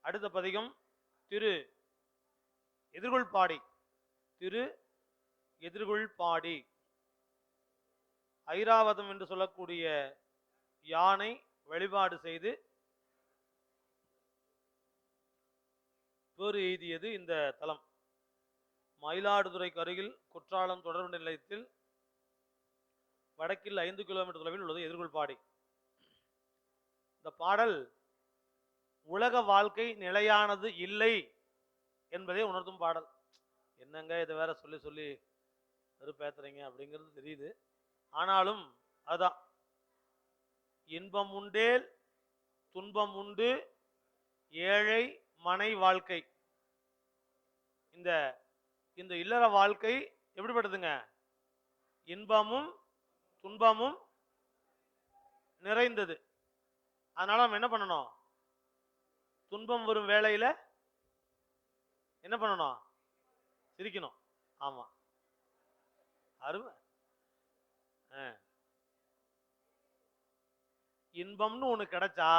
அடுத்த பதிகம் திரு எதிர்கொள்பாடி. திரு எதிர்கொள்பாடி ஐராவதம் என்று சொல்லக்கூடிய யானை வழிபாடு செய்து பேறு எய்தியது இந்த தலம். மயிலாடுதுறைக்கு அருகில் குற்றாலம் தொடர்பு நிலையத்தில் வடக்கில் 5 கிலோமீட்டர் தொலைவில் உள்ளது எதிர்கொள்பாடி. இந்த பாடல் உலக வாழ்க்கை நிலையானது இல்லை என்பதை உணர்த்தும் பாடல். என்னங்க இதை வேற சொல்லி சொல்லி வெறுப்பேத்துறீங்க அப்படிங்கிறது தெரியுது. ஆனாலும் அதான், இன்பம் உண்டேல் துன்பம் உண்டு ஏழை மனை வாழ்க்கை. இந்த இந்த இல்லற வாழ்க்கை எப்படிப்பட்டதுங்க? இன்பமும் துன்பமும் நிறைந்தது. அதனால நம்ம என்ன பண்ணணும்? துன்பம் வரும் வேளையில என்ன பண்ணணும்? சிரிக்கணும். ஆமா, அருமை. இன்பம்னு ஒண்ணு கிடைச்சா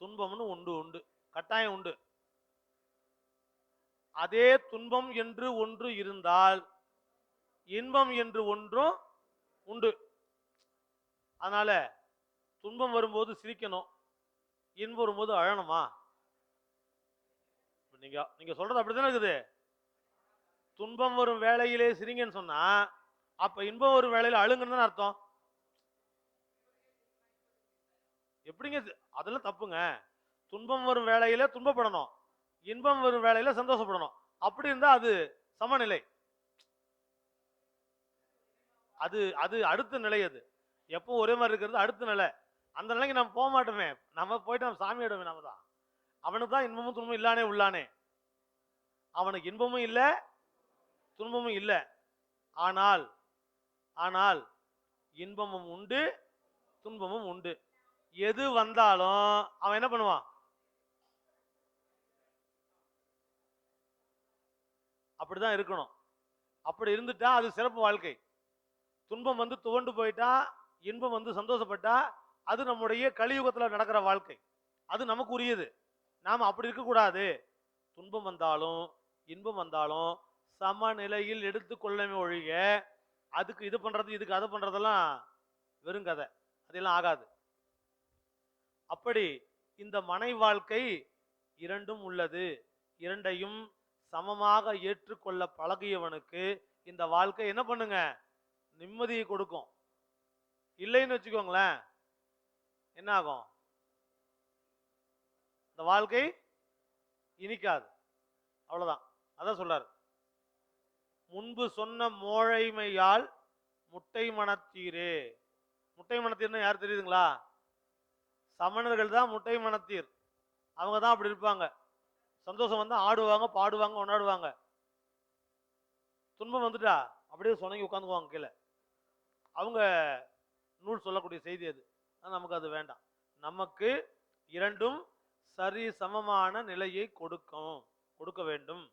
துன்பம்னு உண்டு உண்டு, கட்டாயம் உண்டு. அதே துன்பம் என்று ஒன்று இருந்தால் இன்பம் என்று ஒன்றும் உண்டு. அதனால துன்பம் வரும்போது சிரிக்கணும், இன்பம் வரும்போது அழணுமா? நீங்க சொல்றது அப்படித்தானே இருக்குது. துன்பம் வரும் வேளையிலே சிரிங்கன்னு சொன்னா அப்ப இன்பம் வரும் வேளையில அழுங்கன்னு அர்த்தம். எப்படிங்க? அதெல்லாம் தப்புங்க. துன்பம் வரும் வேளையில துன்பப்படணும், இன்பம் வரும் வேளையில சந்தோஷப்படணும். அப்படி இருந்தா அது சமநிலை. அது அது அடுத்த நிலை. அது எப்போ ஒரே மாதிரி இருக்கிறது அடுத்த நிலை. அந்த நிலைக்கு நம்ம போக மாட்டோமே. நம்ம போயிட்டு நம்ம சாமி ஆடுமே. நம்ம தான் அவனுக்கு தான் இன்பமும் துன்பமும் இல்லானே உள்ளானே. அவனுக்கு இன்பமும் இல்லை துன்பமும் இல்லை. ஆனால் ஆனால் இன்பமும் உண்டு துன்பமும் உண்டு. எது வந்தாலும் அவன் என்ன பண்ணுவான்? அப்படிதான் இருக்கணும். அப்படி இருந்துட்டா அது சிறப்பு வாழ்க்கை. துன்பம் வந்து துவண்டு போயிட்டா, இன்பம் வந்து சந்தோஷப்பட்டா அது நம்முடைய கலியுகத்தில் நடக்கிற வாழ்க்கை. அது நமக்கு உரியது. நாம் அப்படி இருக்கக்கூடாது. துன்பம் வந்தாலும் இன்பம் வந்தாலும் சமநிலையில் எடுத்துக்கொள்ளவே ஒழிய அதுக்கு இது பண்றது இதுக்கு அதை பண்றதெல்லாம் வெறும் கதை. அதெல்லாம் ஆகாது. அப்படி இந்த மனை வாழ்க்கை இரண்டும் உள்ளது. இரண்டையும் சமமாக ஏற்றுக்கொள்ள பழகியவனுக்கு இந்த வாழ்க்கை என்ன பண்ணுங்க? நிம்மதியை கொடுக்கும். இல்லைன்னு வச்சுக்கோங்களேன், என்ன ஆகும்? இந்த வாழ்க்கை இனிக்காது. அவ்வளவுதான். அதான் சொல்றாரு, முன்பு சொன்ன மோழைமையால் முட்டை மணத்தீரே. முட்டை மணத்தீர்னு யார் தெரியுதுங்களா? சமணர்கள் தான் முட்டை மணத்தீர். அவங்க தான் அப்படி இருப்பாங்க. சந்தோஷம் வந்தா ஆடுவாங்க, பாடுவாங்க, கொண்டாடுவாங்க. துன்பம் வந்துட்டா அப்படியே சொன்னங்கி உட்காந்துக்குவாங்க கீழே. அவங்க நூல் சொல்லக்கூடிய செய்தி அது. நமக்கு அது வேண்டாம். நமக்கு இரண்டும் சரி சமமான நிலையை கொடுக்க வேண்டும்.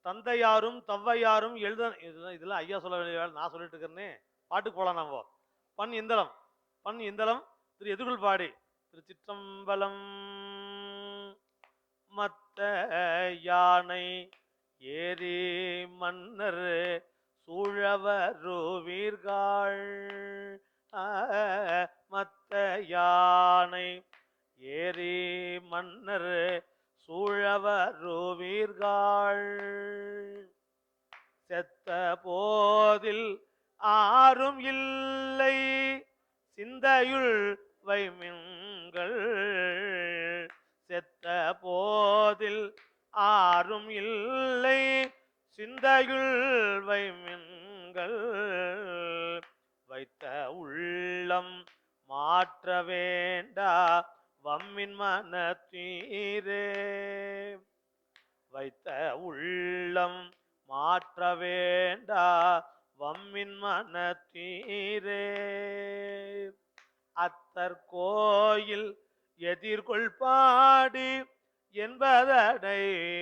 தந்தையாரும் தவ்வையாரும் இதெல்லாம் ஐயா சொல்ல வேண்டிய வேலை. நான் சொல்லிட்டு இருக்கிறேன்னே. பாட்டுக்கு போலாம். நம்ம பண் இந்தளம் திரு எதிர்கொள்பாடி. திருச்சிற்றம்பலம். மத்த யானை ஏரி மன்னர் சூழவருவீர்கள். மத்த யானை ஏரி மன்னர் சூழவருவீர்கள். செத்த போதில் ஆரும் இல்லை சிந்தையுள் வைமின்கள். செத்த போதில் ஆரும் இல்லை சிந்தையுள் வைமின்கள். வைத்த உள்ளம் மாற்ற வேண்டா வம்மின் மனத்தீரே. வைத்த உள்ளம் மாற்ற வேண்டா வம்மின் மனத்தீரே. அத்தர் கோயில் எதிர்கொள்பாடி என்பதடைவோமே.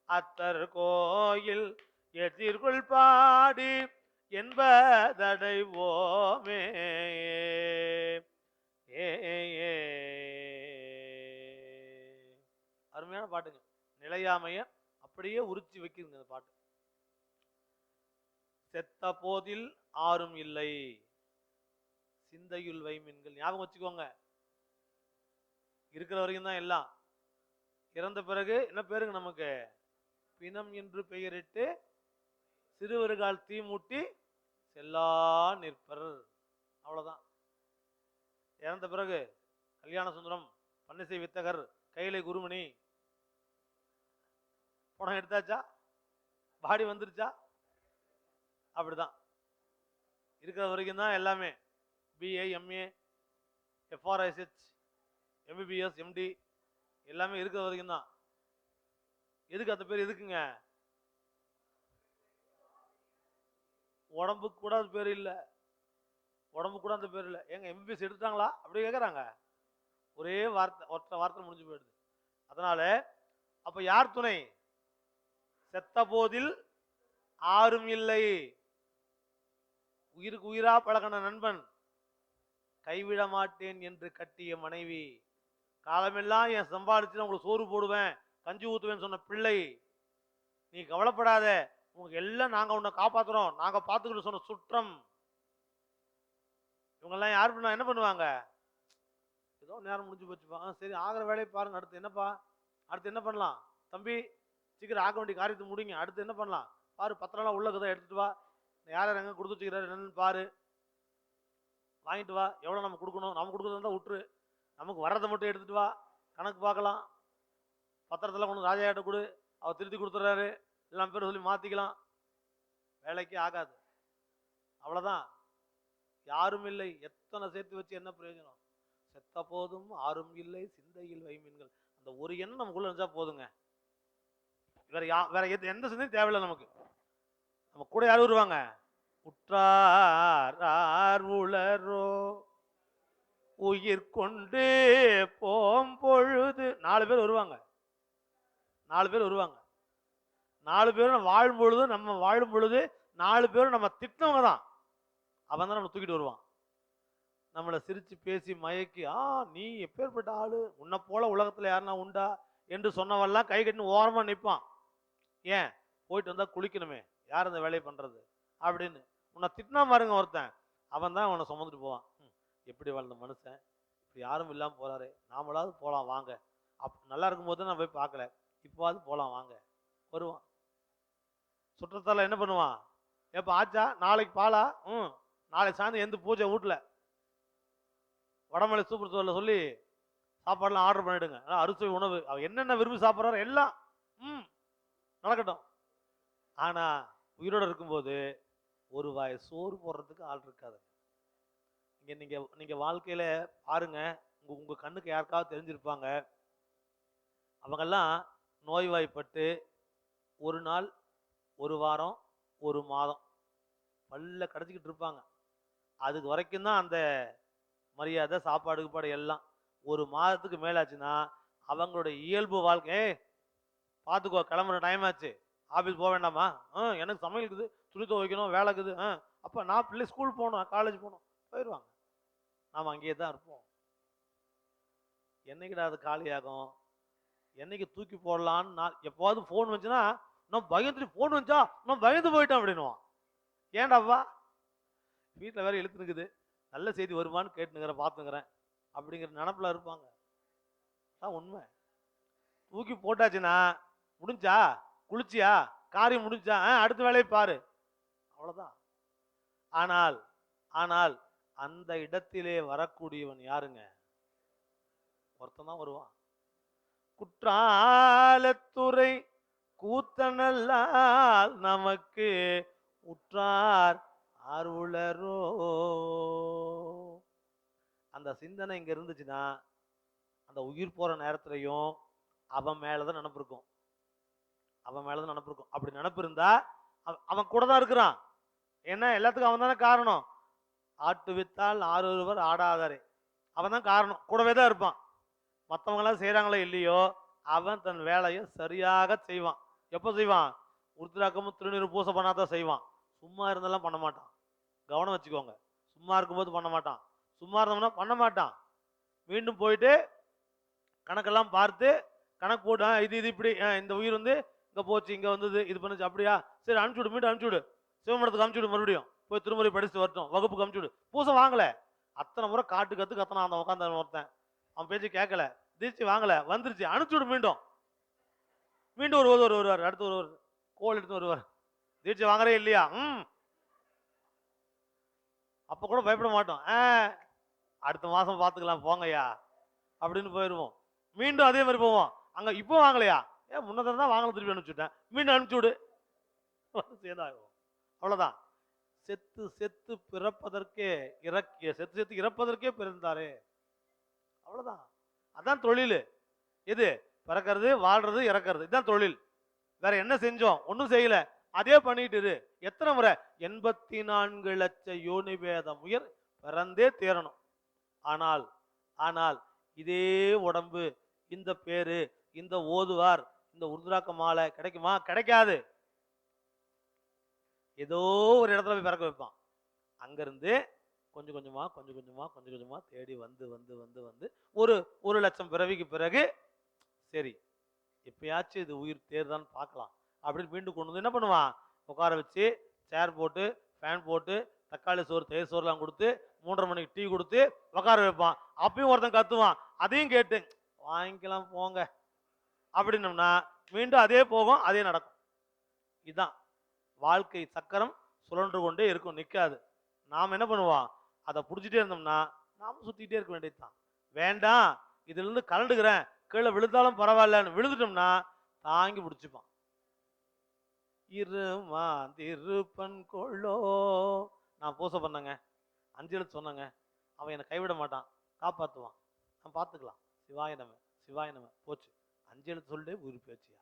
அத்தர் கோயில் எதிர்கொள்பாடி என்பதடைவோமே. ஏ பாட்டுங்க. நிலையாமைய அப்படியே உறுத்தி வைக்குதுங்க அந்த பாட்டு. செத்த போதில் ஆறும் இல்லை சிந்தையுள் வைமின்கள். ஞாபகம் வச்சுக்கோங்க, இருக்கிற வரைக்கும் தான் எல்லாம். இறந்த பிறகு என்ன பேருங்க நமக்கு? பிணம் என்று பெயரிட்டு சிறுவருகால் தீ மூட்டி செல்லா நிற்பர். அவ்வளவுதான். இறந்த பிறகு கல்யாண சுந்தரம், பன்னிசை வித்தகர், கையிலை குருமணி படம் எடுத்தாச்சா? பாடி வந்துருச்சா? அப்படிதான். இருக்கிற வரைக்கும் தான் எல்லாமே. பிஏ, எம்ஏ, எஃப்ஆர்ஐஎஸ்ஹெச், எம்பிபிஎஸ், எம்டி எல்லாமே இருக்கிற வரைக்கும் தான். எதுக்கு அந்த பேர் எதுக்குங்க? உடம்புக்கு கூட அது பேர் இல்லை. உடம்புக்கு கூட அந்த பேர் இல்லை. ஏங்க எம்பிபிஎஸ் எடுத்துட்டாங்களா அப்படி கேட்குறாங்க. ஒரே வார்த்தை, ஒற்ற வார்த்தை முடிஞ்சு போயிடுது. அதனால அப்ப யார் துணை? செத்த போதில் ஆறும் இல்லை. உயிருக்கு உயிரா பழகின நண்பன், கைவிட மாட்டேன் என்று கட்டிய மனைவி, காலமெல்லாம் என் சம்பாதிச்சு உங்களுக்கு சோறு போடுவேன், கஞ்சி ஊத்துவேன்னு சொன்ன பிள்ளை, நீ கவலைப்படாத, உங்களுக்கு எல்லாம் நாங்க உன்னை காப்பாத்துறோம், நாங்க பார்த்துக்கிட்டு சொன்ன சுற்றம், இவங்கெல்லாம் யார் பண்ணா என்ன பண்ணுவாங்க? ஏதோ நேரம் முடிஞ்சு போச்சுப்பா, சரி ஆகிற வேலையை பாருங்க, அடுத்து என்னப்பா, அடுத்து என்ன பண்ணலாம் தம்பி, சீக்கிரம் ஆக வேண்டிய காரியத்தை முடிங்க, அடுத்து என்ன பண்ணலாம் பாரு, பத்திரம்லாம் உள்ள கதை எடுத்துட்டு வா, யார் எங்க கொடுத்து வச்சுக்கிறாரு என்னன்னு பாரு, வாங்கிட்டு வா, எவ்வளோ நம்ம கொடுக்கணும், நம்ம கொடுக்குறதா இருந்தால் விட்டுரு, நமக்கு வர்றதை மட்டும் எடுத்துட்டு வா, கணக்கு பார்க்கலாம், பத்திரத்தில் கொண்டு ராஜாட்ட கொடு, அவர் திருத்தி கொடுத்துட்றாரு, எல்லாம் பேர் சொல்லி மாற்றிக்கலாம், வேலைக்கு ஆகாது. அவ்வளோதான். யாரும் இல்லை, எத்தனை சேர்த்து வச்சு என்ன பிரயோஜனம்? செத்த போதும் ஆறும் இல்லை சிந்தையில் வைமீன்கள். அந்த ஒரு எண்ணம் நமக்குள்ள இருந்தா போதுங்க. வேற எந்த சிந்தையும் தேவையில்லை நமக்கு. நம்ம கூட யாரும் வருவாங்க? உற்றார் உளரோ உயிர் கொண்டு போம் பொழுது 4 பேர் வருவாங்க. 4 பேர் வருவாங்க. 4 பேரும் வாழும் பொழுது, நம்ம வாழும் பொழுது 4 பேரும் நம்ம திட்டவங்க தான். அவன் தான் நம்ம தூக்கிட்டு வருவான். நம்மளை சிரிச்சு பேசி மயக்கி, நீ எப்பேற்பட்ட ஆளு, உன்னை போல உலகத்துல யாருன்னா உண்டா என்று சொன்னவெல்லாம் கை கட்டின்னு ஓரமா நிற்பான். ஏன்? போயிட்டு வந்தா குளிக்கணுமே, யார் அந்த வேலையை பண்றது அப்படின்னு. உன்னை திட்டினா பாருங்க ஒருத்தன், அவன் தான் அவனை சுமந்துட்டு போவான். எப்படி வாழ்ந்த மனுஷன், இப்படி யாரும் இல்லாம போறாரு, நாமளாவது போலாம் வாங்க. நல்லா இருக்கும்போது நான் போய் பார்க்கல, இப்போவாது போலாம் வாங்க வருவான். சுற்றத்தால என்ன பண்ணுவான்? எப்ப ஆச்சா, நாளைக்கு பாலா, நாளைக்கு சாயந்தரம் எந்த பூஜை வீட்டுல வடமலை சூப்பர் ஸ்டோர்ல சொல்லி சாப்பாடுலாம் ஆர்டர் பண்ணிடுங்க, அறுசுவை உணவு, அவ என்னென்ன விரும்பி சாப்பிட்றாரு எல்லாம் நடக்கட்டும். ஆனா உயிரோட இருக்கும்போது ஒரு வாய் சோறு போடுறதுக்கு ஆள் இருக்காது. நீங்க வாழ்க்கையில பாருங்க, உங்க கண்ணுக்கு யாருக்காவது தெரிஞ்சிருப்பாங்க, அவங்கெல்லாம் நோய்வாய்ப்பட்டு ஒரு நாள், ஒரு வாரம், ஒரு மாதம் பல்ல கடைச்சிக்கிட்டு இருப்பாங்க. அதுக்கு வரைக்கும் தான் அந்த மரியாதை, சாப்பாடு கீப்பாடு எல்லாம். ஒரு மாதத்துக்கு மேலாச்சுன்னா அவங்களுடைய இயல்பு வாழ்க்கை, பார்த்துக்கோ கிளம்புற டைம் ஆச்சு, ஆஃபீஸ் போக வேண்டாமா, எனக்கு சமையல் இருக்குது, துணி துவைக்கணும், வேலை இருக்குது, அப்போ நான் பிள்ளை ஸ்கூல் போகணும், காலேஜ் போகணும், போயிடுவாங்க. நாம் அங்கேயே தான் இருப்போம். என்னைக்கிட்ட அது காலியாகும், என்னைக்கு தூக்கி போடலான்னு நான் எப்போவாது ஃபோன் வந்துச்சுன்னா, நான் பயந்துட்டு ஃபோன் வந்துச்சா நான் பயந்து போயிட்டேன் அப்படின்னுவான். ஏன்டாப்பா, வீட்டில் வேற இழுத்து நிற்குது, நல்ல செய்தி வருமானு கேட்டுனுங்கிறேன், பார்த்துங்கிறேன் அப்படிங்கிற நினப்பில் இருப்பாங்க. அதான் உண்மை. தூக்கி போட்டாச்சுன்னா முடிஞ்சா, குளிச்சியா, காரியம் முடிஞ்சா, அடுத்த வேலையை பாரு, அவ்வளவுதான். ஆனால் ஆனால் அந்த இடத்திலே வரக்கூடியவன் யாருங்க? ஒருத்தன் தான் வருவான். குற்றாலத்துறை கூத்தனல்லால் நமக்கு உற்றார் அருளரோ. அந்த சிந்தனை இங்க இருந்துச்சுன்னா அந்த உயிர் போற நேரத்திலையும் அவன் மேலதான் நினப்பு இருக்கும், அவன் மேலதான் நினப்பு இருக்கும். அப்படி நினப்பு இருந்தா அவன் கூட தான் இருக்கிறான். ஏன்னா எல்லாத்துக்கும் அவன் தானே காரணம். ஆட்டு வித்தால் ஆரொருவர் ஆடாதாரே, அவன் தான் காரணம், கூடவே தான் இருப்பான். மற்றவங்களாம் செய்யறாங்களோ இல்லையோ, அவன் தன் வேலையை சரியாக செய்வான். எப்போ செய்வான்? உருத்திராக்கமும் திருநீர் பூசை பண்ணாதான் செய்வான். சும்மா இருந்தெல்லாம் பண்ண மாட்டான். கவனம் வச்சுக்கோங்க, சும்மா இருக்கும்போது பண்ண மாட்டான், சும்மா இருந்தோம்னா பண்ண மாட்டான். மீண்டும் போயிட்டு கணக்கெல்லாம் பார்த்து கணக்கு போட்டு இது இது இப்படி இந்த உயிர் வந்து இங்க போச்சு, இங்க வந்தது, இது பண்ணுச்சு, அப்படியா, சரி அனுப்பிச்சுடு, மீண்டும் அனுப்பிச்சுடு, சிவமடத்துக்கு அனுப்பிச்சுடு, மறுபடியும் போய் திருமுறை படிச்சுட்டு வரட்டும், வகுப்புக்கு அனுப்பிச்சுடு. பூசை வாங்கல, அத்தனை முறை காட்டு கத்து கத்தனா அந்த உட்காந்த ஒருத்தன், அவன் பேச்சு கேட்கல, தீட்சை வாங்கல, வந்துருச்சு, அனுப்பிச்சுடு, மீண்டும் மீண்டும் ஒரு ஒருவர் வருவார், அடுத்து ஒருவர் கோல் எடுத்து வருவார், தீட்சை வாங்குறே இல்லையா, அப்ப கூட பயப்பட மாட்டோம், அடுத்த மாசம் பாத்துக்கலாம் போங்கய்யா அப்படின்னு போயிருவோம். மீண்டும் அதே மாதிரி போவோம், அங்க இப்போ வாங்கலையா, முன்னதான் தான் வாங்கல, திருப்பி அனுப்பிச்சுட்டேன், மீண்டும் அனுப்பிச்சு விடு, சேதாகும். அவ்வளவுதான். செத்து செத்து பிறப்பதற்கே இறக்கிய, செத்து செத்து இறப்பதற்கே பிறந்தாரே, அவ்வளவுதான். அதான் தொழில். எது? பிறக்கிறது, வாழ்றது, இறக்கிறது, இதுதான் தொழில். வேற என்ன செஞ்சோம்? ஒன்னும் செய்யல, அதே பண்ணிட்டு இரு. எத்தனை முறை? 84 லட்ச யோனி பேதம் உயிர் பிறந்தே தேரணும். ஆனால் ஆனால் இதே உடம்பு, இந்த பேரு, இந்த ஓதுவார், இந்த உருத்ராக்க மாலை கிடைக்குமா? கிடைக்காது. ஏதோ ஒரு இடத்துல போய் பிறக்க வைப்பான். அங்கிருந்து கொஞ்சம் கொஞ்சமா கொஞ்சம் கொஞ்சமா கொஞ்சம் கொஞ்சமா தேடி வந்து வந்து வந்து வந்து ஒரு 1,00,000 பிறவிக்கு பிறகு சரி எப்பயாச்சும் இது உயிர் தேர்தான்னு பார்க்கலாம் அப்படின்னு மீண்டும் கொண்டு வந்து என்ன பண்ணுவான்? உட்கார வச்சு சேர் போட்டு, ஃபேன் போட்டு, தக்காளி சோறு, தயிர் சோறுலாம் கொடுத்து, 3:30 மணிக்கு டீ கொடுத்து உட்கார வைப்பான். அப்பயும் ஒருத்தன் கத்துவான், அதையும் கேட்டு வாங்கிக்கலாம் போங்க அப்படின்னோம்னா மீண்டும் அதே போகும், அதே நடக்கும். இதுதான் வாழ்க்கை சக்கரம், சுழன்று கொண்டே இருக்கும், நிற்காது. நாம் என்ன பண்ணுவோம்? அதை பிடிச்சிட்டே இருந்தோம்னா நாம சுத்திக்கிட்டே இருக்க வேண்டியதுதான். வேண்டாம், இதுல இருந்து கலண்டுக்கிறேன், கீழே விழுந்தாலும் பரவாயில்லன்னு விழுந்துட்டோம்னா தாங்கி பிடிச்சிப்பான். இருமாந்திருப்பன் கொள்ளோ, நான் பூசை பண்ணங்க, 5 எழுத்து சொன்னங்க, அவன் என்னை கைவிட மாட்டான், காப்பாற்றுவான், நான் பார்த்துக்கலாம். சிவாய நம சிவாய நம போச்சு. 5 எழுத்து சொல்லிட்டே உயிர் போச்சியா,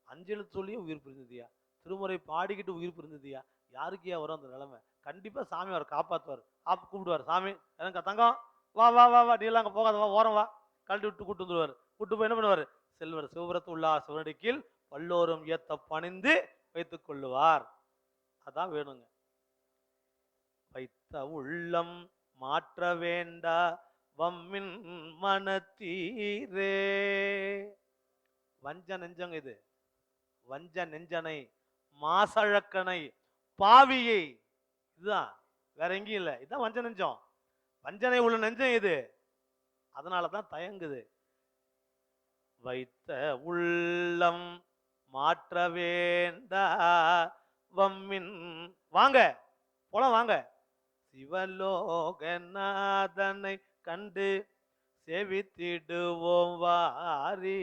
5 எழுத்து சொல்லியே உயிர் பிரிந்ததியா, திருமுறை பாடிக்கிட்டு உயிர் பிரிந்ததியா, யாருக்கையா வரும் அந்த நிலைமை? கண்டிப்பா சாமி அவர் காப்பாற்றுவார். கூப்பிடுவார், சாமி எனக்கு தங்கம் வா வா வா வா, நீ எல்லாம் அங்கே போகாத, வா ஓரம் வா, கழட்டி விட்டு கூட்டு வந்துருவார். கூட்டு போய் என்ன பண்ணுவார்? செல்வர் சிவபுரத்து உள்ளா சிவனடிக்கில் வல்லோரும் ஏத்த பணிந்து வைத்துக் கொள்ளுவார். அதான் வேணுங்க. வைத்த உள்ளம் மாற்ற வேண்டா வம்மின் மனத்தீரே. வஞ்ச நெஞ்சங்க இது, வஞ்ச நெஞ்சனை, மாசழக்கனை, பாவியை, இதுதான், வேற எங்கேயும் இல்லை. இதுதான் வஞ்ச நெஞ்சம், வஞ்சனை உள்ள நெஞ்சம் இது. அதனாலதான் தயங்குது. வைத்த உள்ளம் மாற்ற வேண்டா வம்மின், வாங்க போலாம் வாங்க, சிவலோகநாதனை கண்டு செவித்திடுவோம் வாரி.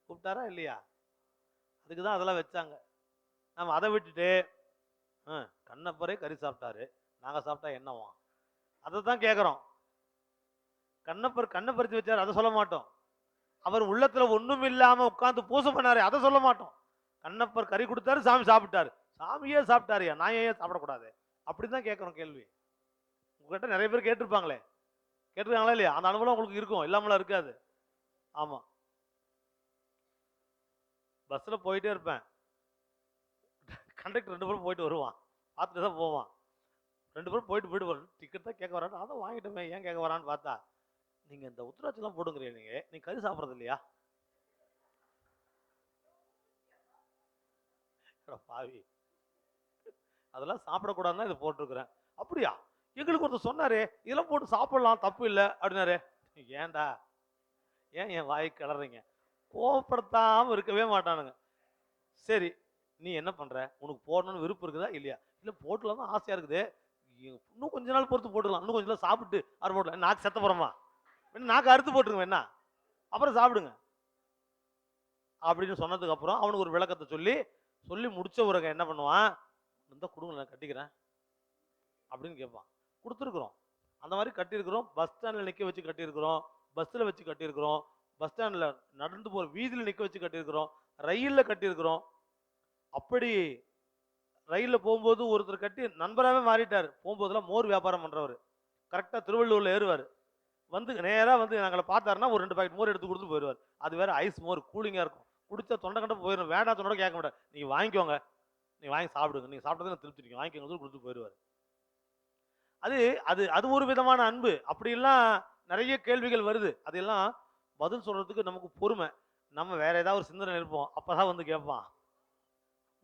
கூப்பிட்டாரா இல்லையா? அதுக்குதான் அதெல்லாம் வச்சாங்க. நம்ம அதை விட்டுட்டு கண்ணப்பரே கறி சாப்பிட்டாரு, நாங்க சாப்பிட்டா என்னவா, அதை தான் கேட்கிறோம். கண்ணப்பர் கண்ணை பறித்து வச்சாரு, அதை சொல்ல மாட்டோம். அவர் உள்ளத்துல ஒண்ணும் இல்லாம உட்கார்ந்து பூசை பண்ணாரு, அதை சொல்ல மாட்டோம். கண்ணப்பர் கறி கொடுத்தாரு, சாமி சாப்பிட்டாரு, சாமியே சாப்பிட்டாருயா, நான் ஏன் சாப்பிடக்கூடாது? அப்படிதான் கேட்கிறோம் கேள்வி. உங்ககிட்ட நிறைய பேர் கேட்டிருப்பாங்களே, கேட்டிருக்காங்களா இல்லையா? அந்த அனுபவம் உங்களுக்கு இருக்கும், இல்லாமலாம் இருக்காது. ஆமா, பஸ்ல போயிட்டே இருப்பேன், கண்டக்டர் 2 பேரும் போயிட்டு வருவான், பார்த்துட்டு தான் போவான். 2 பேரும் போயிட்டு வரும், டிக்கெட் தான் கேட்க வரான்னு, அதை வாங்கிட்டோமே, ஏன் கேட்க வரான்னு பார்த்தா, நீங்க இந்த உத்தராட்செல்லாம் போடுங்கிறீங்க, நீ கறி சாப்பிட்றது இல்லையா? பாவி, அதெல்லாம் சாப்பிடக்கூடாதுன்னா இதை போட்டிருக்கிறேன். அப்படியா? எங்களுக்கு ஒருத்தர் சொன்னாரு, இதெல்லாம் போட்டு சாப்பிடலாம், தப்பு இல்லை அப்படின்னாரு. ஏன்டா, ஏன் என் வாய் கிளறீங்க? கோவப்படுத்தாம இருக்கவே மாட்டானுங்க. சரி, நீ என்ன பண்ற, உனக்கு போடணும்னு விருப்பம் இருக்குதா இல்லையா? இல்ல போட்டுலாம் தான் ஆசையா இருக்குது, இன்னும் கொஞ்ச நாள் பொறுத்து போட்டுக்கலாம், இன்னும் கொஞ்சம் நாள் சாப்பிட்டு அறுப்பு போடலாம். நாக்கு செத்த போறோமா, நாக்கு அறுத்து போட்டுருங்க என்ன, அப்புறம் சாப்பிடுங்க அப்படின்னு சொன்னதுக்கு அப்புறம் அவனுக்கு ஒரு விளக்கத்தை சொல்லி முடிச்ச பிறகு என்ன பண்ணுவான்? இந்த கொடுங்க, நான் கட்டிக்கிறேன் அப்படின்னு கேட்பான். கொடுத்துருக்குறோம், அந்த மாதிரி கட்டியிருக்கிறோம். பஸ் ஸ்டாண்டில் நிற்க வச்சு கட்டியிருக்கிறோம், பஸ்ஸில் வச்சு கட்டியிருக்கிறோம், பஸ் ஸ்டாண்டில் நடந்து போகிற வீதியில் நிற்க வச்சு கட்டியிருக்கிறோம், ரயிலில் கட்டியிருக்கிறோம். அப்படி ரயிலில் போகும்போது ஒருத்தர் கட்டி நண்பராகவே மாறிட்டார். போகும்போதெல்லாம் மோர் வியாபாரம் பண்ணுறவர், கரெக்டாக திருவள்ளூரில் ஏறுவார், வந்து நேராக வந்து நாங்களை பார்த்தாருன்னா ஒரு 2 பாக்கெட் மோர் எடுத்து கொடுத்து போயிடுவார். அது வேற ஐஸ் மோர், கூலிங்காக இருக்கும், குடிச்சா தொண்டை கண்ட போயிடும். வேண்டாம் தொண்டை கேட்க மாட்டார், நீங்கள் வாங்கிக்கோங்க, நீங்கள் வாங்கி சாப்பிடுங்க, நீங்கள் சாப்பிட்டதை திருப்தி வாங்கிக்கோங்க கொடுத்து போயிடுவார். அது அது அது ஒரு விதமான அன்பு. அப்படிலாம் நிறைய கேள்விகள் வருது, அதெல்லாம் பதில் சொல்றதுக்கு நமக்கு பொறுமை. நம்ம வேற ஏதாவது ஒரு சிந்தனை இருப்போம். அப்பதான் வந்து கேட்பான்.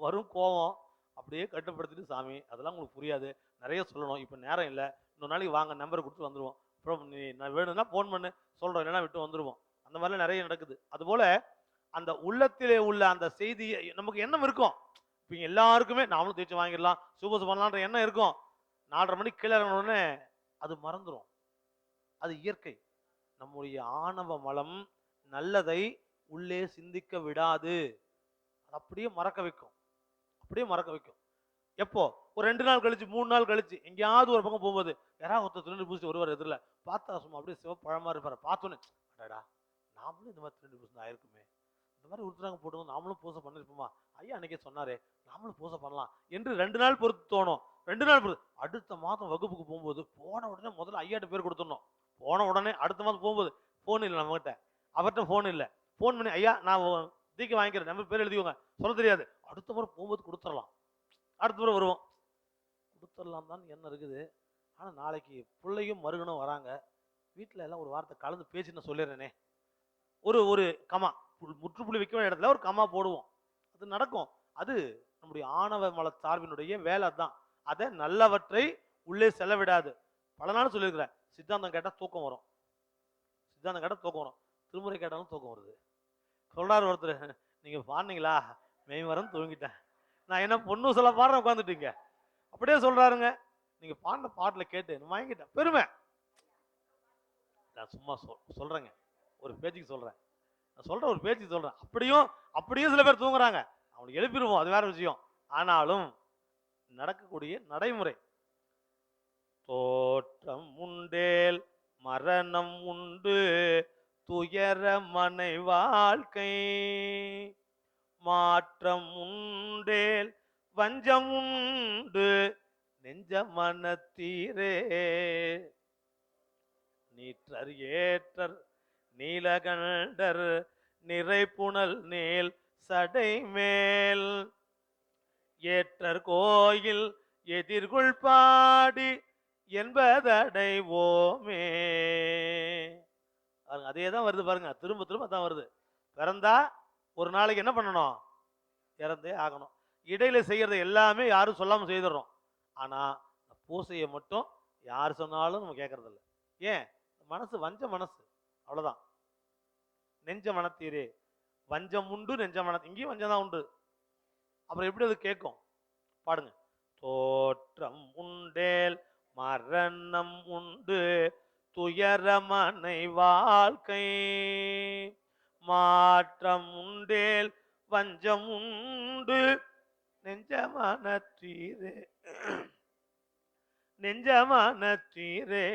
வரும் கோவம். அப்படியே கட்டுப்படுத்திட்டு, சாமி அதெல்லாம் உங்களுக்கு புரியாது. நெறைய சொல்லணும். இப்ப நேரம் இல்ல. இன்னொரு நாளைக்கு வாங்க நம்பர் குடுத்துட்டு வந்துருவோம். அப்புறம் நீ நான் வேணும்னா ஃபோன் பண்ணு. சொல்றோம். இல்லன்னா விட்டு வந்துருவோம். அந்த மாரிலாம் நெறைய நடக்குது. அதுபோல அந்த உள்ளத்திலே உள்ள அந்த செய்திய நமக்கு எண்ணம் இருக்கும். இப்ப எல்லாருக்குமே நாமளும் தேய்ச்சு வாங்கிடலாம். சூப்பர்ஸ் பண்ணலான்ற எண்ணம் இருக்கும். 4:30 மணிக்கு கீழ இறங்குன உடனே அது மறந்துரும். அது இயற்கை. நம்முடைய ஆணவ மலம் நல்லதை உள்ளே சிந்திக்க விடாது. அது அப்படியே மறக்க வைக்கும். அப்படியே மறக்க வைக்கும். எப்போ? ஒரு 2 நாள் கழிச்சு, 3 நாள் கழிச்சு, எங்கேயாவது ஒரு பக்கம் போம்போது, யாராவது ஒருத்தர் திருநீர் பூசிட்டு வருவாரு எதிர்ல. பார்த்தா சும்மா அப்படியே சிவப்பழமா இருப்பாரு. பார்த்தோன்னே, அடடா! நாமளும் இந்த மாரி திருநீர் பூசினா ஆயிருக்குமே. இந்த மாரி உருத்துராங்க போட்டு நாமளும் பூசை பண்ணிருப்போமா? ஐயா அன்னைக்கே சொன்னாரே, நாமளும் பூசை பண்ணலாம் என்று 2 நாள் பொறுத்து தோணும். 2 நாள் பொறுத்து. அடுத்த மாதம் வகுப்புக்கு போம்போது, போன உடனே முதல்ல ஐயாட்ட பேர் குடுத்துடணும். போன உடனே அடுத்த மாதம் போம்போது, ஃபோன் இல்ல நம்மகிட்ட. அவர்ட்ட ஃபோன் இல்ல. ஃபோன் பண்ணி, ஐயா நான் தீக்கு வாங்கிக்கிறேன். நம்ம பேர் எழுதிக்கோங்க. சொல்ல தெரியாது. அடுத்த முறை போம்போது குடுத்துறலாம். அடுத்த முறை வருவோம். குடுத்துடலாம் தான் எண்ணம் இருக்குது. ஆனா நாளைக்கு புள்ளையும் மருகனும் வராங்க. வீட்ல எல்லாம் ஒரு வார்த்தை கலந்து பேசி நான் சொல்லிடுறேனே. ஒரு ஒரு கமா. முற்றுப்புள்ளி வைக்க வேண்டிய இடத்துல ஒரு கமா போடுவோம். அது நடக்கும். அது நம்முடைய ஆணவ மல சார்பினுடைய வேலை தான். அத நல்லவற்றை உள்ளே செல்ல விடாது. பல நாள் சொல்லியிருக்கிறேன். சித்தாந்தம் கேட்டா தூக்கம் வரும். சித்தாந்தம் கேட்டா தூக்கம் வரும். திருமுறை கேட்டாலும் தூக்கம் வருது. சொல்றாரு ஒருத்தர், நீங்க பாடுனீங்களா? மெய்மறந்து தூங்கிட்டேன். நான் என்ன பொண்ணு சொல்ல பாடுறேன் உட்காந்துட்டீங்க. அப்படியே சொல்றாருங்க. நீங்க பாடின பாட்டுல கேட்டு நான் வாங்கிட்டேன். பெருமை. நான் சும்மா சொல்றேங்க. ஒரு பேச்சுக்கு சொல்றேன். நான் சொல்றேன் ஒரு பேச்சுக்கு சொல்றேன். அப்படியும் சில பேர் தூங்குறாங்க. அவனுக்கு எழுப்பிடுவோம். அது வேற விஷயம். ஆனாலும் நடக்கக்கூடிய நடைமுறை. தோற்றம் உண்டேல் மரணம் உண்டு துயர மனை வாழ்க்கை மாற்றம் உண்டேல் வஞ்சம் உண்டு நெஞ்ச மனத்தீரே நீற்றர் ஏற்றர் நீலகண்டர் நிறைப்புணல் நேல் சடை மேல் ஏற்றர் கோயில் எதிர்கொள் பாடி என்பதடைவோமே. அதே தான் வருது பாருங்க. திரும்ப திரும்ப தான் வருது. பிறந்தா ஒரு நாளைக்கு என்ன பண்ணணும்? இறந்தே ஆகணும். இடையில செய்யறது எல்லாமே யாரும் சொல்லாம செய்துடுறோம். ஆனா பூசையை மட்டும் யார் சொன்னாலும் நம்ம கேட்கறது இல்லை. ஏன்? மனசு வஞ்ச மனசு. அவ்வளவுதான். நெஞ்ச மனத்தீரே. வஞ்சம் உண்டு நெஞ்ச மன இங்கேயும் வஞ்சம் தான் உண்டு. அப்புறம் எப்படி அது கேட்கும்? பாடுங்க. தோற்றம் உண்டேல் மரணம் உண்டு துயரமனை வாழ்க்கை மாற்றம் உண்டேல் வஞ்சம் உண்டு நெஞ்சமனத்தீரே நெஞ்சமனத்தீரே.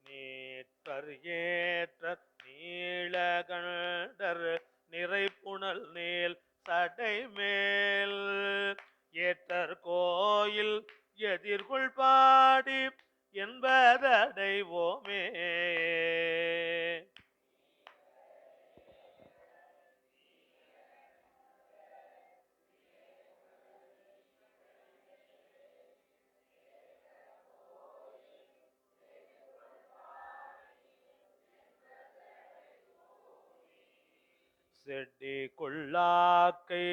நீற்றர் ஏற்றர் நீலகண்டர் நிறைப்புணல் நேல் சடை மேல் ஏற்றர் கோயில் எதிர்கொள் பாடி என்பதடைவோமே. செடி கொள்ளாக்கை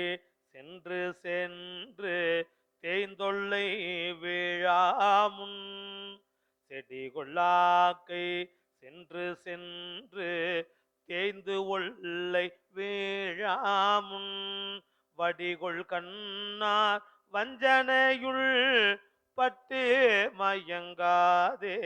சென்று சென்று தேய்ந்தொல்லை வீழாமுன் செடி கொள்ளாக்கை சென்று சென்று தேய்ந்து ஒல்லை வீழாமுன் வடிகொள் கண்ணார் வஞ்சனையுள் பட்டு மயங்காதே.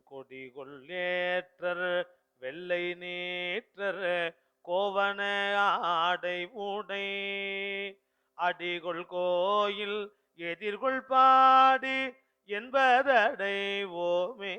கொடிகொள் ஏற்றர் வெள்ளை நீற்றர் கோவன ஆடை உடை அடிகொள் கோயில் எதிர்கொள் பாடி என்பதடைவோமே.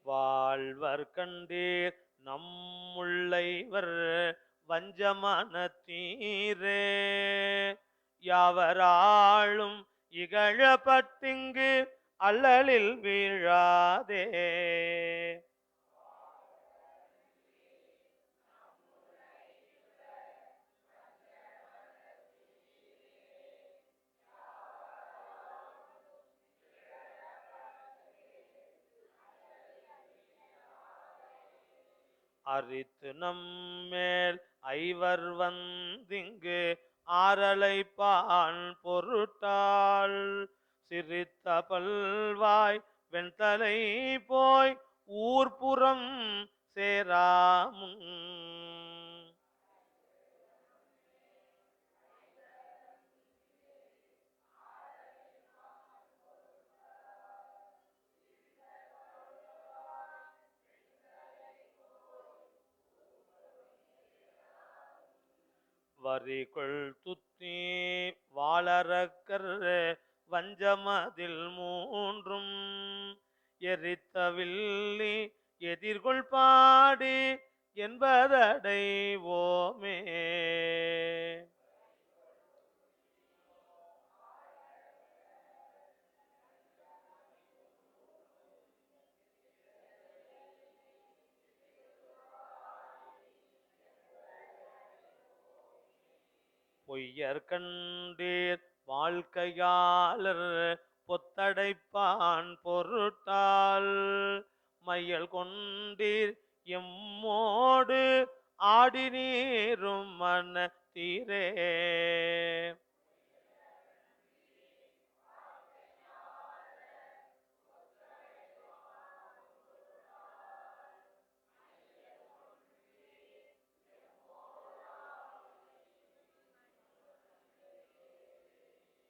வாழ்வர் கண்டீர் நம்முள்ளைவர் வஞ்சமனத்தீரே, யாவராளும் இகழப்பட்டிங்கு அல்லலில் வீழாதே. அரித்து நம்மேல் ஐவர் வந்திங்கு ஆரலைப்பான் பொருட்டால், சிரித்த பல்வாய் வெண்தலை போய் ஊர்ப்புறம் சேராமுன். வரிகொள் துத்தி வாளரக்கர் வஞ்சமதில் மூன்றும், எரித்தவில்லி எதிர்கொள் பாடி என்பதடைவோமே. பொய்யர் கண்டீர் வாழ்க்கையாளர் பொத்தடைப்பான் பொருட்டால், மையல் கொண்டீர் எம்மோடு ஆடி நீரும் மன தீரே.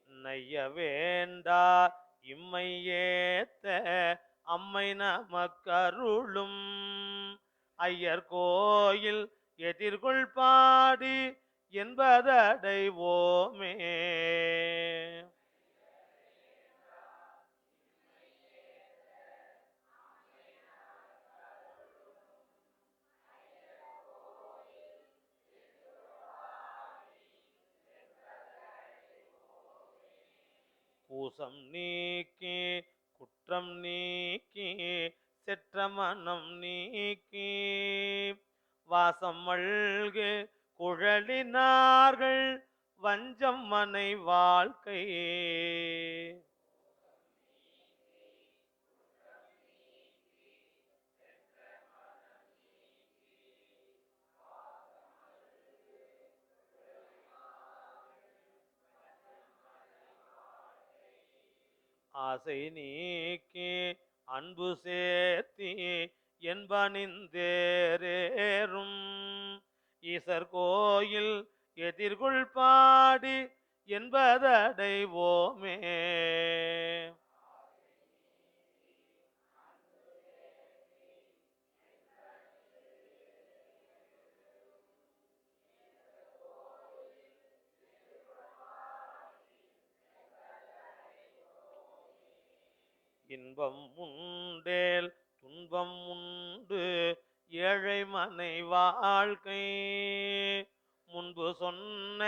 நைய வேண்டா இம்மை ஏத்த அம்மை நமக்கருளும், ஐயர் கோயில் எதிர்கொள் பாடி என்பதடைவோமே. கூசம் நீக்கி குற்றம் நீக்கி செற்ற மனம் நீக்கி, வாசம் மல்கு குழலினார்கள் வஞ்சம் மனை வாழ்க்கை. ஆசை நீக்கி அன்பு சேர்த்தி என்பனிந்தேரேறும், ஈசர் கோயில் எதிர்கொள் பாடி என்பதடைவோமே. இன்பம் உண்டேல் துன்பம் உண்டு ஏழை மனை வாழ்க்கை, முன்பு சொன்ன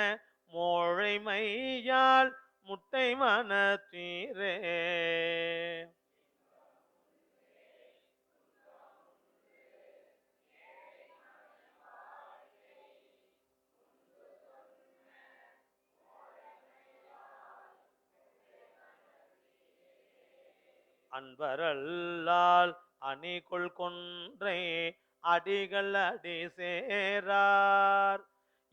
மோழைமையால் முட்டை மனத்தீரே. அன்பரல்லால் அணிகொள் கொன்றை அடிகள் அடி சேரார்,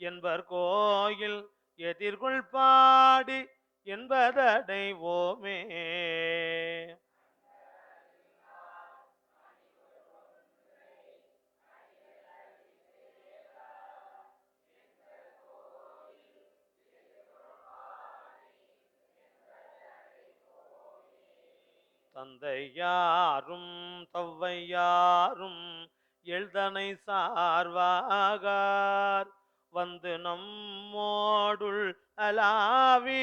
என்பர் கோயில் எதிர்கொள் பாடி என்பதடைவோமே. தந்தையாரும் தவ்வையாரும் எழுதனை சார்வாகார் வந்து நம்மோடுள் அலாவி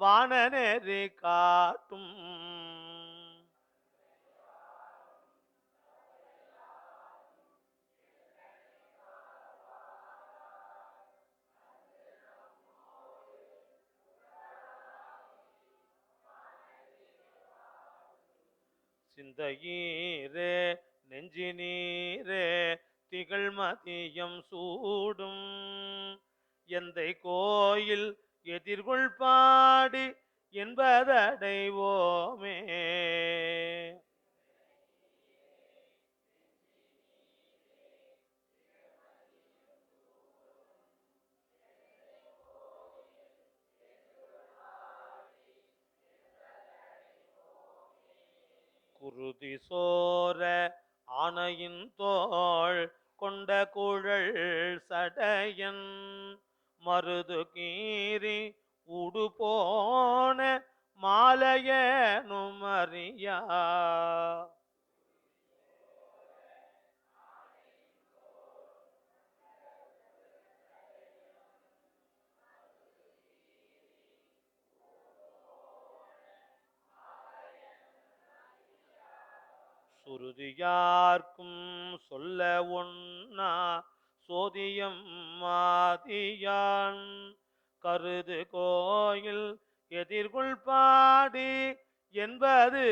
வானநெறி காட்டும் சிந்தையீரே நெஞ்சினீரே திகழ்மதியம் சூடும் எந்தை கோயில் எதிர்கொள் பாடி என்பதடைவோமே குருதி சோர ஆனையின் தோள் கொண்ட குழல் சடையன் மருது கீறி உடு போன மாலையனும் அறியா சுருதியார்க்கும் சொல்ல ஒன்னா சோதியம் மாதியான் கருது கோயில் எதிர்கொள் பாடி என்பது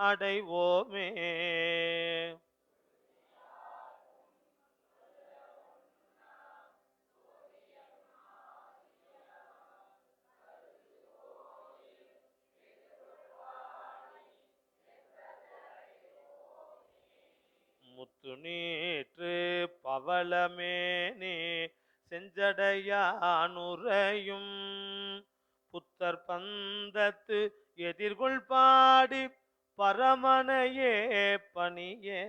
அடைவோமே முத்து நீற்று பவளமேனே செஞ்சடையானுரையும் புத்தர் பந்தத்து எதிர்கொள் பாடி பரமனையே பணியே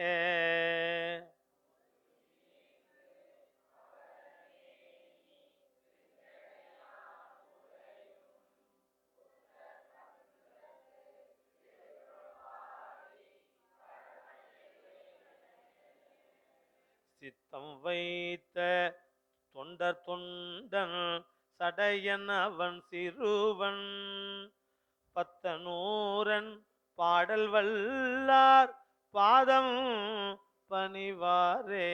சித்தம் வைத்த தொண்டர் தொண்டன் சடையன் அவன் சிறுவன் பத்தனூரன் பாடல் வல்லார் பாதம் பணிவாரே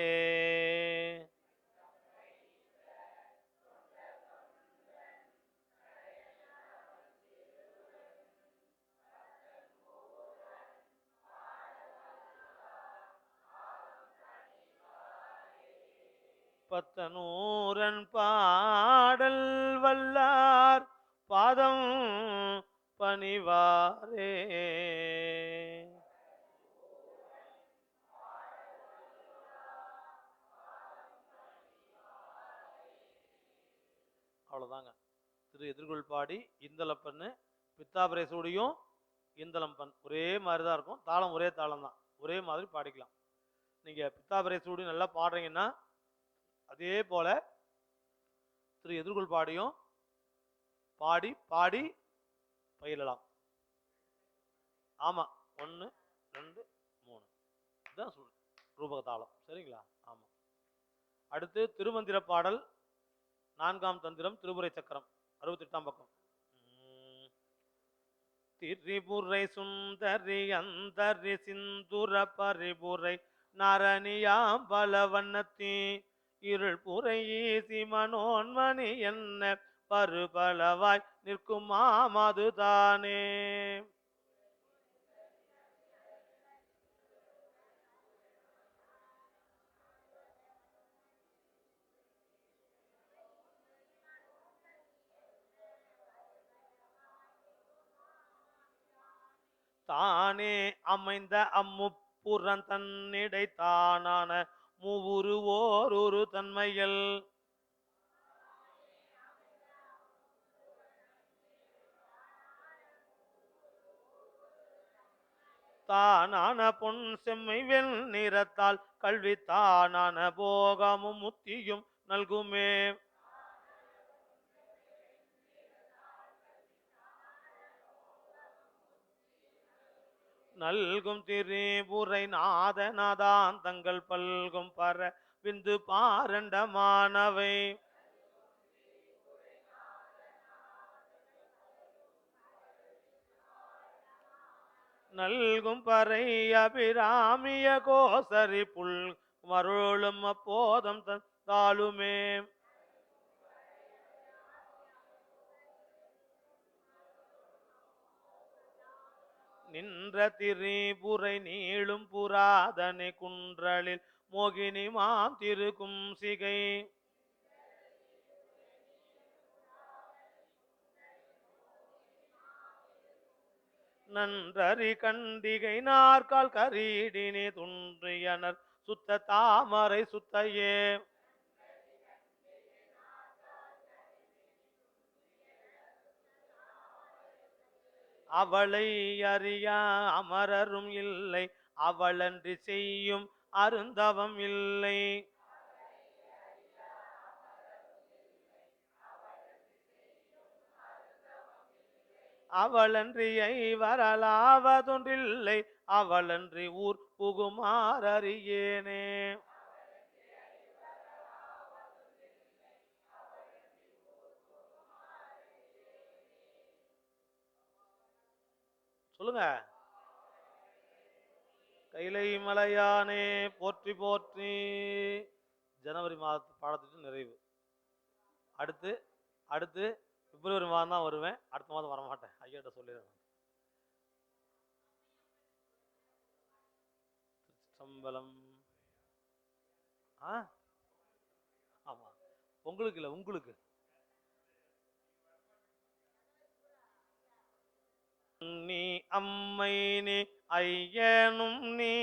பத்தனூரன் பாடல் வல்லார் பாதம் பணிவாரே அவ்வளவுதாங்க. திரு எதிர்கொள் பாடி இந்தளப்பண்ணு பித்தாபரேசோடையும் இந்தளம்பண் ஒரே மாதிரி தான் இருக்கும். தாளம் ஒரே தாளம் தான், ஒரே மாதிரி பாடிக்கலாம். நீங்க பித்தாபரேசோடையும் நல்லா பாடுறீங்கன்னா அதே போல திரு எதிர்கொள் பாடியும் பாடி பாடி பயிலலாம். ஆமா, 1 2 3 இதுதான் சொல் ரூபக தாளம். சரிங்களா? ஆமா. அடுத்து திருமந்திர பாடல் 4ஆம் தந்திரம் திருமுறை சக்கரம் 68ஆம் பக்கம். திரிபுரை சுந்தரி அந்தரி சிந்துர பரிபுரை நரணியாம் பலவண்ணத்தி இருள் புரை ஈசி மனோன்மணி என்ன பருபலவாய் நிற்கும் மாமதுதானே. தானே அமைந்த அம்முப்புறன் தன்னிடை தானான மூவுரு ஓரொரு தன்மையில் தானான பொன் செம்மை வெண் நிறத்தால் கல்வி தானான போகமும் முத்தியும் நல்குமே. நல்கும் திரிபுரை நாதநாதான் தங்கள் பல்கும் பர விந்து பாரண்டமானவை நல்கும் பறை அபிராமிய கோசரி புல் மருளும் அப்போதம் தந்தாலுமே நின்ற திரிபுரை நீளும் புராதனை குன்றலில் மோகினி மாம் திருக்கும் சிகை நன்றறி கண்டிகை நாற்கால் கரீடினி துன்றியனர் சுத்த தாமரை சுத்தையே அவளை அறிய அமரரும் இல்லை அவளன்றி செய்யும் அருந்தவம் இல்லை அவளன்றியை வரலாவதொன்றில்லை அவளன்றி ஊர் புகுமாறறியேனே சொல்லுங்க. கைலை மலையானே போற்றி போற்றி. ஜனவரி மாதத்து பாடத்திட்டு நிறைவு. அடுத்து அடுத்து பிப்ரவரி மாதம் தான் வருவேன். அடுத்த மாதம் வரமாட்டேன், ஐயாட்ட சொல்லிடுறேன். சம்பளம் ஆமா, உங்களுக்கு இல்லை, உங்களுக்கு. நீ அம்மை நீ ஐயனும் நீ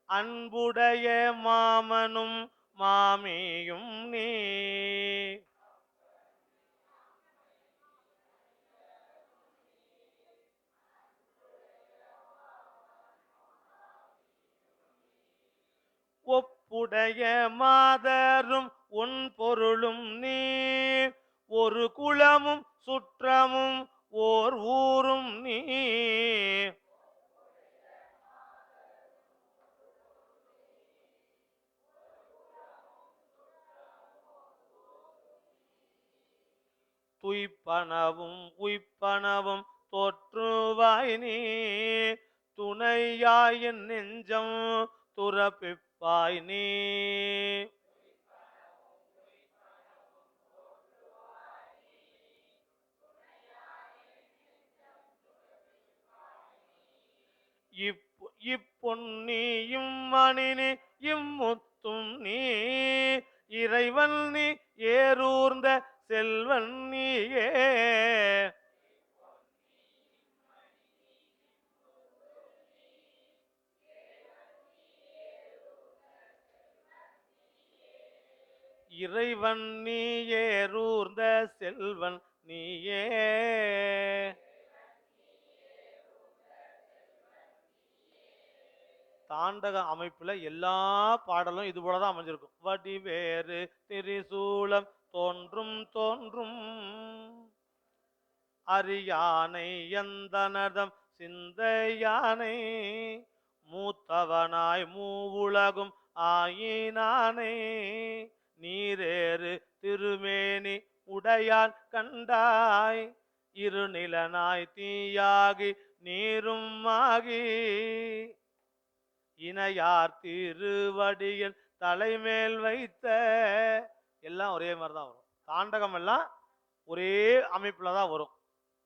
அன்புடைய மாமனும் மாமியும் நீ ஒப்புடைய மாதரும் உன் பொருளும் நீ ஒரு குலமும் சுற்றமும் ஓர் ஊரும் நீ துய்ப்பனவும் உய்ப்பனவும் தோற்றுவாய் நீ துணையாயின் நெஞ்சம் துறப்பிப்பாய் நீ இப்பொன்னியும் மணினி இம்முத்தும் நீ இறைவன் நீ ஏறூர்ந்த செல்வன் நீயே இறைவன் நீ ஏறூர்ந்த செல்வன் நீயே தாண்டக அமைப்புல எல்லா பாடலும் இது போலதான் அமைஞ்சிருக்கும். வடிவேறு திரிசூலம் தோன்றும் தோன்றும் அரியானை எந்தனதம் சிந்தையானை மூத்தவனாய் மூவுலகும் ஆயினானை நீரேறு திருமேனி உடையான் கண்டாய் இருநிலனாய் தீயாகி நீரும் ஆகி இணையார் திருவடியில் தலைமேல் வைத்த எல்லாம் ஒரே மாதிரி தான் வரும். தாண்டகம் எல்லாம் ஒரே அமைப்புல தான் வரும்.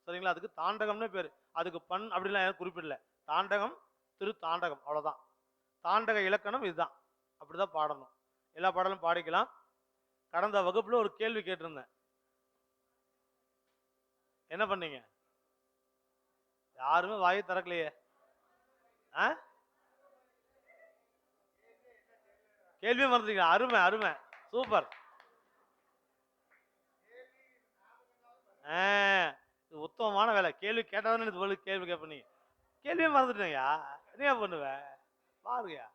சரிங்களா? அதுக்கு தாண்டகம்னு பேரு. அதுக்கு பண் அப்படிலாம் யாரும் குறிப்பிடல. தாண்டகம் திரு தாண்டகம், அவ்வளவுதான். தாண்டக இலக்கணம் இதுதான். அப்படிதான் பாடணும். எல்லா பாடலும் பாடிக்கலாம். கடந்த வகுப்புல ஒரு கேள்வி கேட்டிருந்தேன். என்ன பண்ணீங்க? யாருமே வாயை திறக்கலையே. கேள்வியே மறந்துட்டீங்க. அருமை அருமை, சூப்பர். இது உத்தமமான வேலை. கேள்வி கேட்டாதானே கேள்வி கேட்ப. நீ கேள்வியே மறந்துட்டேங்கயா, என்ன பண்ணுவ பாருங்கயா.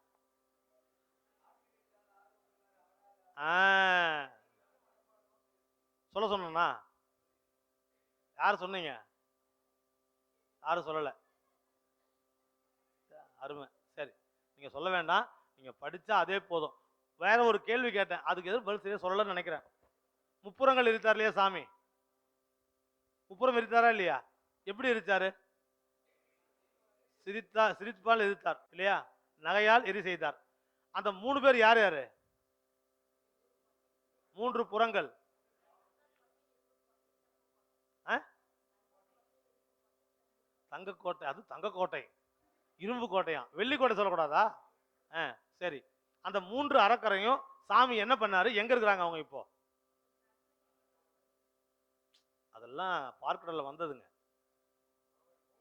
சொல்ல சொன்னா யாரு சொன்னீங்க? யாரும் சொல்லல. அருமை. சரி, நீங்க சொல்ல வேண்டாம், நீங்க படிச்சா அதே போதும். வேற ஒரு கேள்வி கேட்டேன், அதுக்கு எதுவும் பதில் சரியா சொல்லலன்னு நினைக்கிறேன். முப்புறங்கள் எரித்தார் இல்லையா சாமி? முப்புறம் எரித்தாரா இல்லையா? எப்படி எரித்தாரு? சிரிப்பால் எரித்தார் இல்லையா? நகையால் எரி செய்தார். அந்த 3 பேர் யார் யாரு? 3 புறங்கள். தங்கக்கோட்டை, அது தங்கக்கோட்டை. இரும்பு கோட்டையாம். வெள்ளி கோட்டை சொல்லக்கூடாதா? சரி. அந்த 3 அரக்கரையும் சாமி என்ன பண்ணாரு? எங்க இருக்கிறாங்க அவங்க இப்போ? அதெல்லாம் பார்க்கடல்ல வந்ததுங்க.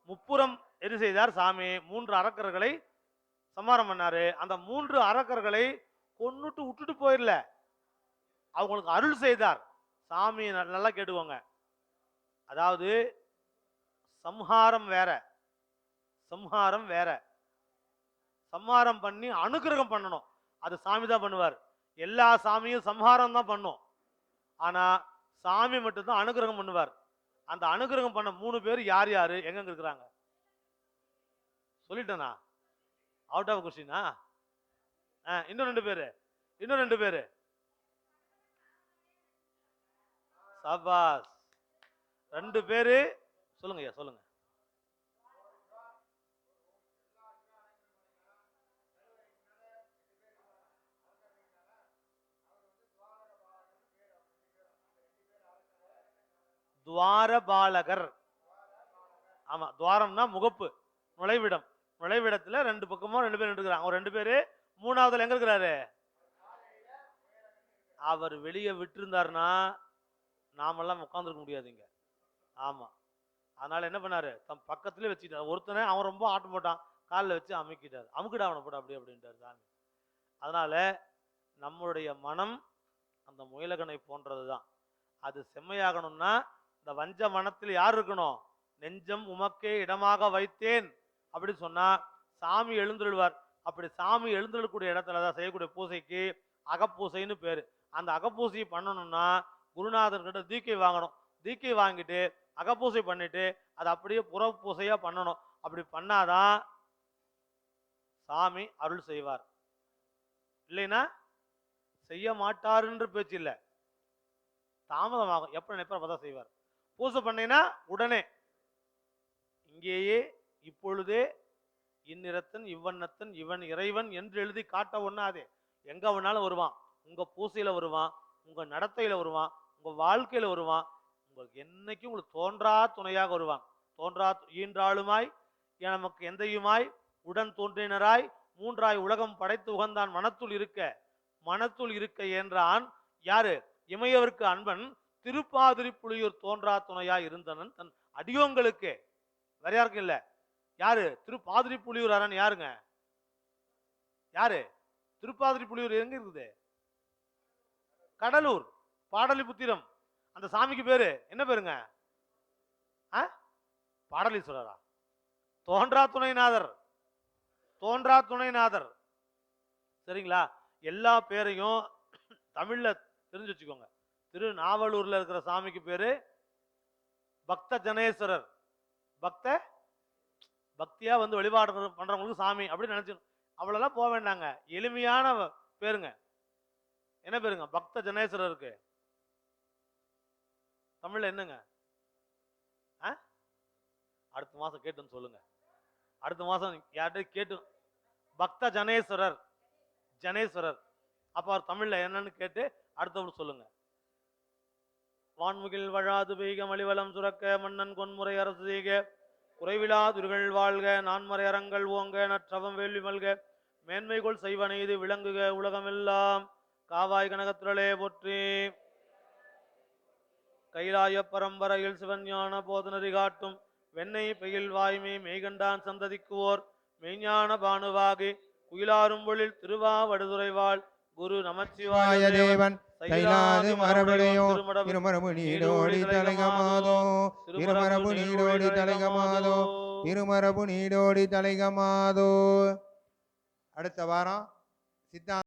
முப்புறம் எரி செய்தார் சாமி. 3 அரக்கர்களை சம்மாரம் பண்ணாரு. அந்த 3 அரக்கர்களை கொன்னுட்டு விட்டுட்டு போயிடல, அவங்களுக்கு அருள் செய்தார் சாமி. நல்லா கேட்டுக்கோங்க. அதாவது சம்ஹாரம் வேற, சம்ஹாரம் வேற. சம்ஹாரம் பண்ணி அனுகிரகம் பண்ணணும், அது சாமி தான் பண்ணுவார். எல்லா சாமியும் சம்ஹாரம் தான் பண்ணும், ஆனா சாமி மட்டும்தான் அனுகிரகம் பண்ணுவார். அந்த அனுகிரகம் பண்ண 3 பேர் யார் யாரு, எங்க இருக்கிறாங்க? சொல்லிட்டேனா? அவுட் ஆஃப் கொஸ்டினா? இன்னும் 2 பேரு, இன்னும் 2 பேரு. சபாஸ். 2 பேரு. சொல்லுங்க ஐயா, சொல்லுங்க. துவாரபாலகர். ஆமா, துவாரம்னா முகப்பு, நுழைவிடம். நுழைவிடத்துல 2 பக்கமும் 2 பேர் இருக்கிறாங்க. ஒரு 2 பேரு. 3ஆவதுல எங்க இருக்கிறாரு? அவர் வெளியே விட்டிருந்தாருன்னா நாமெல்லாம் உட்கார்ந்துருக்க முடியாதுங்க. ஆமா, அதனால என்ன பண்ணாரு? தம் பக்கத்திலே வச்சுக்கிட்டார். ஒருத்தனை அவன் ரொம்ப ஆட்டம் போட்டான், காலில் வச்சு அமுக்கிட்டார். அமுக்கிட அவனை போட அப்படி அப்படின்ட்டார் சாமி. அதனால நம்மளுடைய மனம் அந்த முயலகனை போன்றதுதான். அது செம்மையாகணும்னா இந்த வஞ்ச மனத்தில் யார் இருக்கணும்? நெஞ்சம் உமக்கே இடமாக வைத்தேன் அப்படின்னு சொன்னா சாமி எழுந்துள்ளுவார். அப்படி சாமி எழுந்துள்ளக்கூடிய இடத்துல தான் செய்யக்கூடிய பூசைக்கு அகப்பூசைன்னு பேரு. அந்த அகப்பூசையை பண்ணணும்னா குருநாதன் கிட்ட தீக்கை வாங்கணும். தீக்கை வாங்கிட்டு அகப்பூசை பண்ணிட்டு அது அப்படியே புற பூசையா பண்ணணும். அப்படி பண்ணாதான் சாமி அருள் செய்வார். இல்லைன்னா செய்ய மாட்டாருன்ற பேச்சு இல்லை, தாமதமாகும். எப்ப நினைப்பார் அப்பதான் செய்வார். பூசை பண்ணீங்கன்னா உடனே இங்கேயே இப்பொழுதே இந்நிறத்தன் இவ்வண்ணத்தன் இவன் இறைவன் என்று எழுதி காட்ட ஒண்ணாதே. எங்க வேணாலும் வருவான். உங்க பூசையில வருவான், உங்க நடத்தையில வருவான், உங்க வாழ்க்கையில வருவான். உங்களுக்கு என்னைக்கும் உங்களுக்கு தோன்றா துணையாக வருவான். தோன்றா ஈன்றாளுமாய் நமக்கு எந்தையுமாய் உடன் தோன்றினராய் மூன்றாய் உலகம் படைத்து உகந்தான் மனத்துள் இருக்க. மனத்துள் இருக்க என்றான் யாரு? இமையவருக்கு அன்பன் திருப்பாதிரி புலியூர் தோன்றா துணையாய் இருந்தனன் தன் அடியோங்களுக்கு. வேற யாருக்கும் இல்ல. யாரு? திருப்பாதிரி புலியூர் அரண். யாருங்க? யாரு? திருப்பாதிரி புலியூர் எங்க இருக்குது? கடலூர், பாடலிபுத்திரம். அந்த சாமிக்கு பேரு என்ன பேருங்க? பாடலீஸ்வரரா? தோன்றா துணைநாதர். தோன்றா துணைநாதர். சரிங்களா? எல்லா பேரையும் தமிழ்ல தெரிஞ்சு வச்சுக்கோங்க. திருநாவலூர்ல இருக்கிற சாமிக்கு பேரு பக்த ஜனேஸ்வரர். பக்தியா வந்து வழிபாடு பண்றவங்களுக்கு சாமி அப்படின்னு நினைச்சு அவ்வளவுலாம் போக வேண்டாங்க. எளிமையான பேருங்க. என்ன பேருங்க? பக்த ஜனேஸ்வரருக்கு தமிழ்ல என்னங்க? அடுத்த மாசம் கேட்டுன்னு சொல்லுங்க. அடுத்த மாசம் யார்கிட்ட கேட்டு பக்த ஜனேஸ்வரர். ஜனேஸ்வரர் அப்ப அவர் தமிழ்ல என்னன்னு கேட்டு அடுத்தவங்க சொல்லுங்க. வான்முகில் வழாது பெய்க மலிவலம் சுரக்க மன்னன் கொன்முறை அரசு செய்க குறைவிலா துர்கள் வாழ்க நான்மறை அறங்கள் ஓங்க நற்றவம் வேள்வி மல்க மேன்மைகொள் செய்வன இது விளங்குக உலகமெல்லாம். காவாய் கனகத்திரளே போற்றி. கைலாய பரம்பரையில் சிவஞான போதனரி காட்டும் வெண்ணெய் பெயில் வாய்மை மெய்கண்டான் சந்ததிக்குவோர் மெய்ஞான பானுவாகி குயிலாரும் பொழில் திருவாவடுதுறைவாள் குரு நமச்சிவாய தேவன் கைலாது மரபடையோ இருமரபு நீடோடி தலைகமாதோ இருமரபு நீடோடி தலைகமாதோ இருமரபு நீடோடி தலைகமாதோ. அடுத்த வாரம் சித்தாந்த